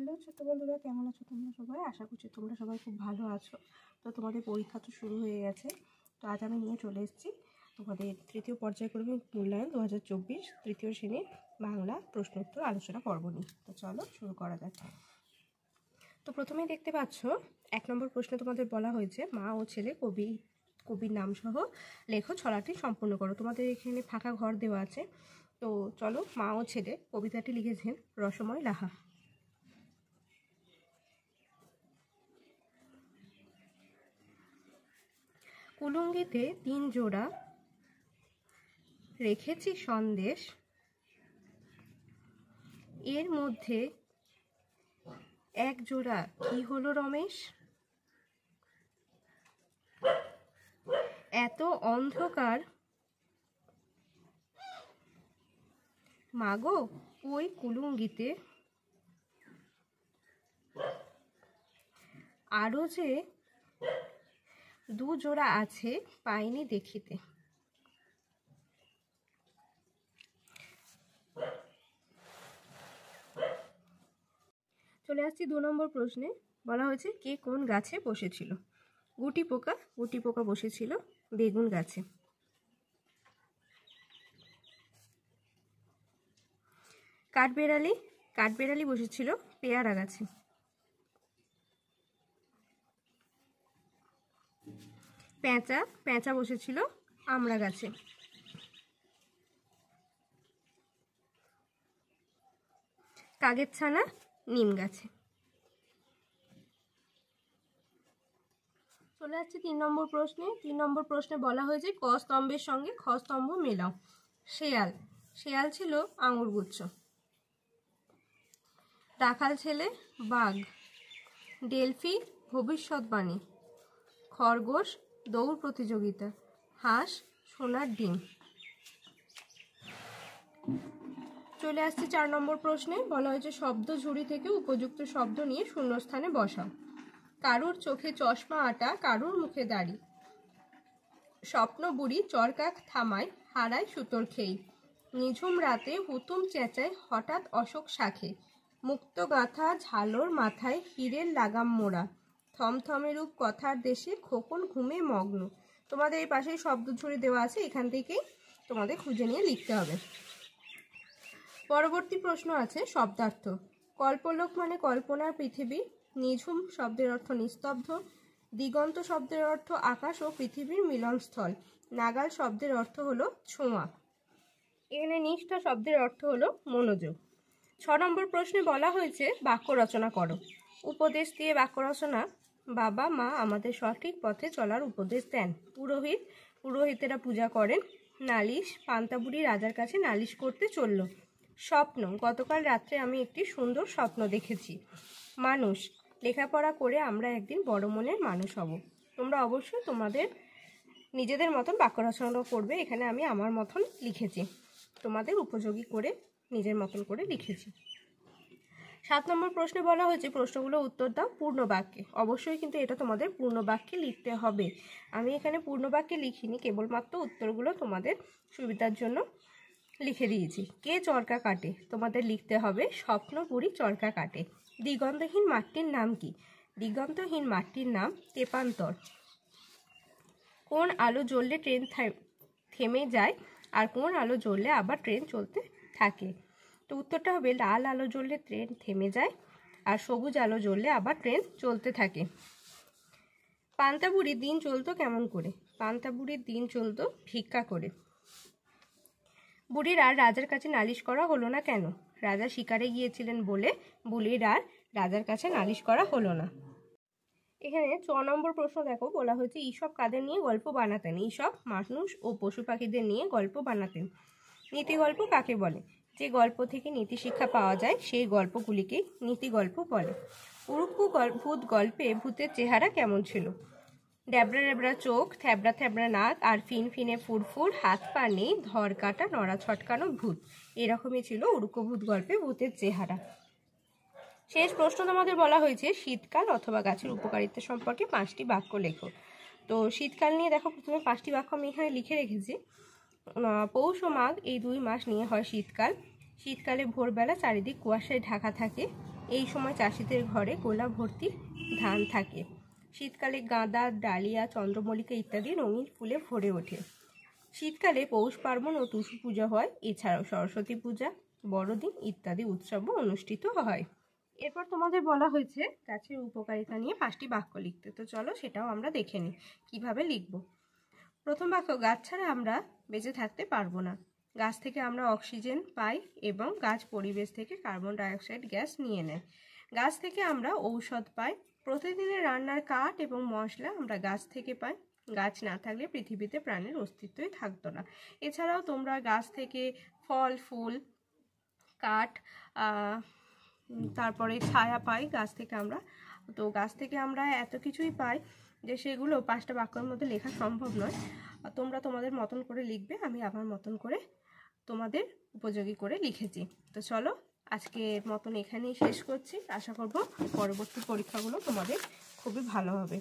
Hello ছোট বন্ধুরা, কেমন আছো তোমরা সবাই? আশা করছি তোমরা সবাই খুব ভালো আছো। তো তোমাদের পরীক্ষা তো শুরু হয়ে গেছে। তো আজ আমি নিয়ে চলে এসেছি তোমাদের তৃতীয় পর্যায়ক্রমিক মূল্যায়ন 2024 তৃতীয় শ্রেণীর বাংলা প্রশ্নোত্তর আলোচনা পর্ব নিয়ে। তো চলো শুরু করা যাক। তো প্রথমেই দেখতে পাচ্ছ 1 নম্বর প্রশ্নে তোমাদের বলা হয়েছে মা ও ছেলে কবির নাম সহ লেখো ছড়াটি সম্পূর্ণ করো। তোমাদের এখানে ফাঁকা ঘর দেওয়া আছে। তো চলো, মা ও ছেলে কবিতাটি লিখেছেন রসময় লাহা। কুলুঙ্গিতে 3 জোড়া রেখেছি সন্দেশ, এর মধ্যে 1 জোড়া কি হলো রমেশ? এত অন্ধকার মাগো ওই কুলুঙ্গিতে, আরো যে 2 জোড়া আছে পাইনি দেখিতে। চলে আসছি 2 নম্বর প্রশ্নে। বলা হয়েছে কে কোন গাছে বসেছিল? গুটি পোকা বসেছিল বেগুন গাছে। কাঠবেড়ালি বসেছিল পেয়ারা গাছে। পেঁচা বসেছিল আমড়া গাছে। কাকের ছানা নিম গাছে। চলে আসছে 3 নম্বর প্রশ্নে। 3 নম্বর প্রশ্নে বলা হয়েছে ক স্তম্ভের সঙ্গে খ স্তম্ভ মেলাও। শেয়াল ছিল আঙুর গুচ্ছ। রাখাল ছেলে বাঘ। ডেলফি ভবিষ্যৎবাণী। খরগোশ দৌড় প্রতিযোগিতা। হাঁস সোনার ডিম। চলে আসছে 4 নম্বর প্রশ্নে। বলা হয়েছে শব্দ ঝুড়ি থেকে উপযুক্ত শব্দ নিয়ে শূন্যস্থানে বসাও। কারুর চোখে চশমা আটা, কারুর মুখে দাড়ি। স্বপ্ন বুড়ি চরকাক থামায়, হারায় সুতোর খেই। নিঝুম রাতে হুতুম চেঁচায়, হঠাৎ অশোক শাখে। মুক্ত গাঁথা ঝালর মাথায়, হীরের লাগাম মোড়া। থমথমে রূপ কথার দেশে, খোকন ঘুমে মগ্ন। তোমাদের এই পাশেই শব্দ ঝুড়ি দেওয়া আছে, এখান থেকেই তোমাদের খুঁজে নিয়ে লিখতে হবে। পরবর্তী প্রশ্ন আছে শব্দার্থ। কল্পলোক মানে কল্পনার পৃথিবী। নিঝুম শব্দের অর্থ নিস্তব্ধ। দিগন্ত শব্দের অর্থ আকাশ ও পৃথিবীর মিলনস্থল। নাগাল শব্দের অর্থ হলো ছোঁয়া। এখানে নিষ্ঠা শব্দের অর্থ হলো মনোযোগ। 6 নম্বর প্রশ্নে বলা হয়েছে বাক্য রচনা করো। উপদেশ দিয়ে বাক্য রচনা। বাবা মা আমাদের সঠিক পথে চলার উপদেশ দেন। পুরোহিতেরা পূজা করেন। নালিশ পান্তাবুড়ি রাজার কাছে নালিশ করতে চলল। স্বপ্ন গতকাল রাত্রে আমি একটি সুন্দর স্বপ্ন দেখেছি। মানুষ লেখাপড়া করে আমরা একদিন বড় মনের মানুষ হব। তোমরা অবশ্যই তোমাদের নিজেদের মতন বাক্য রচনা করবে। এখানে আমি আমার মতন লিখেছি, তোমাদের উপযোগী করে নিজের মতন করে লিখেছি। 7 নম্বর প্রশ্নে বলা হয়েছে প্রশ্নগুলো উত্তর দাও পূর্ণ বাক্যে। অবশ্যই কিন্তু এটা তোমাদের পূর্ণ বাক্যে লিখতে হবে। আমি এখানে পূর্ণ বাক্যে লিখিনি, কেবলমাত্র উত্তরগুলো তোমাদের সুবিধার জন্য লিখে দিয়েছি। কে চরকা কাটে? তোমাদের লিখতে হবে স্বপ্ন বুড়ি চরকা কাটে। দিগন্তহীন মাঠটির নাম কি? দিগন্তহীন মাঠটির নাম তেপান্তর। কোন আলো জ্বললে ট্রেন থেমে যায় আর কোন আলো জ্বললে আবার ট্রেন চলতে থাকে? তো উত্তরটা হবে লাল আলো জ্বললে ট্রেন থেমে যায় আর সবুজ আলো জ্বললে আবার ট্রেন চলতে থাকে। পান্তাবুড়ির দিন চলতো কেমন করে? পান্তাবুড়ির দিন চলতো ভিক্ষা করে। বুড়ির আর রাজার কাছে নালিশ করা হলো না কেন? রাজা শিকারে গিয়েছিলেন বলে বুড়ির আর রাজার কাছে নালিশ করা হলো না। এখানে 6 নম্বর প্রশ্ন দেখো, বলা হয়েছে ঈশপ কাদের নিয়ে গল্প বানাতেন? ঈশপ মানুষ ও পশু পাখিদের নিয়ে গল্প বানাতেন। নীতি গল্প কাকে বলে? যে গল্প থেকে নীতি শিক্ষা পাওয়া যায় সেই গল্পগুলিকেই নীতি গল্প বলে। উড়ুক্কু ভূত গল্পে ভূতের চেহারা কেমন ছিল? ড্যাবড়া ড্যাবড়া চোখ, থ্যাবড়া থ্যাবড়া নাক আর ফিনফিনে ফুরফুর, হাত পা নেই, ধর কাটা নড়া ছটকানো ভূত। এরকমই ছিল উড়ুক্কু ভূত গল্পে ভূতের চেহারা। শেষ প্রশ্ন তোমাদের বলা হয়েছে শীতকাল অথবা গাছের উপকারিতা সম্পর্কে 5টি বাক্য লেখো। তো শীতকাল নিয়ে দেখো প্রথমে 5টি বাক্য আমি এখানে লিখে রেখেছি। পৌষ ও মাঘ এই 2 মাস নিয়ে হয় শীতকাল। শীতকালে ভোরবেলা চারিদিক কুয়াশায় ঢাকা থাকে। এই সময় চাষিদের ঘরে গোলা ভর্তি ধান থাকে। শীতকালে গাঁদা, ডালিয়া, চন্দ্রমল্লিকা ইত্যাদি রঙিন ফুলে ভরে ওঠে। শীতকালে পৌষ পার্বণ ও টুসু পূজা হয়। এছাড়াও সরস্বতী পূজা, বড়দিন ইত্যাদি উৎসবও অনুষ্ঠিত হয়। এরপর তোমাদের বলা হয়েছে গাছের উপকারিতা নিয়ে 5টি বাক্য লিখতে। তো চলো সেটাও আমরা দেখে নিই কিভাবে লিখব। প্রথম বাক্য, গাছ ছাড়া আমরা বেঁচে থাকতে পারবো না। গাছ থেকে আমরা অক্সিজেন পাই এবং গাছ পরিবেশ থেকে কার্বন ডাইঅক্সাইড গ্যাস নিয়ে নেয়। গাছ থেকে আমরা ঔষধ পাই। প্রতিদিনের রান্নার কাঠ এবং মশলা আমরা গাছ থেকে পাই। গাছ না থাকলে পৃথিবীতে প্রাণের অস্তিত্বই থাকতো না। এছাড়াও তোমরা গাছ থেকে ফল, ফুল, কাঠ, তারপরে ছায়া পাই গাছ থেকে আমরা। তো গাছ থেকে আমরা এত কিছুই পাই যে সেগুলো 5টা বাক্যের মধ্যে লেখা সম্ভব নয়। তোমরা তোমাদের মতন করে লিখবে, আমি আমার মতন করে তোমাদের উপযোগী করে লিখেছি। তো চলো আজকের মতন এখানেই শেষ করছি। আশা করব পরবর্তী পরীক্ষাগুলো তোমাদের খুবই ভালো হবে।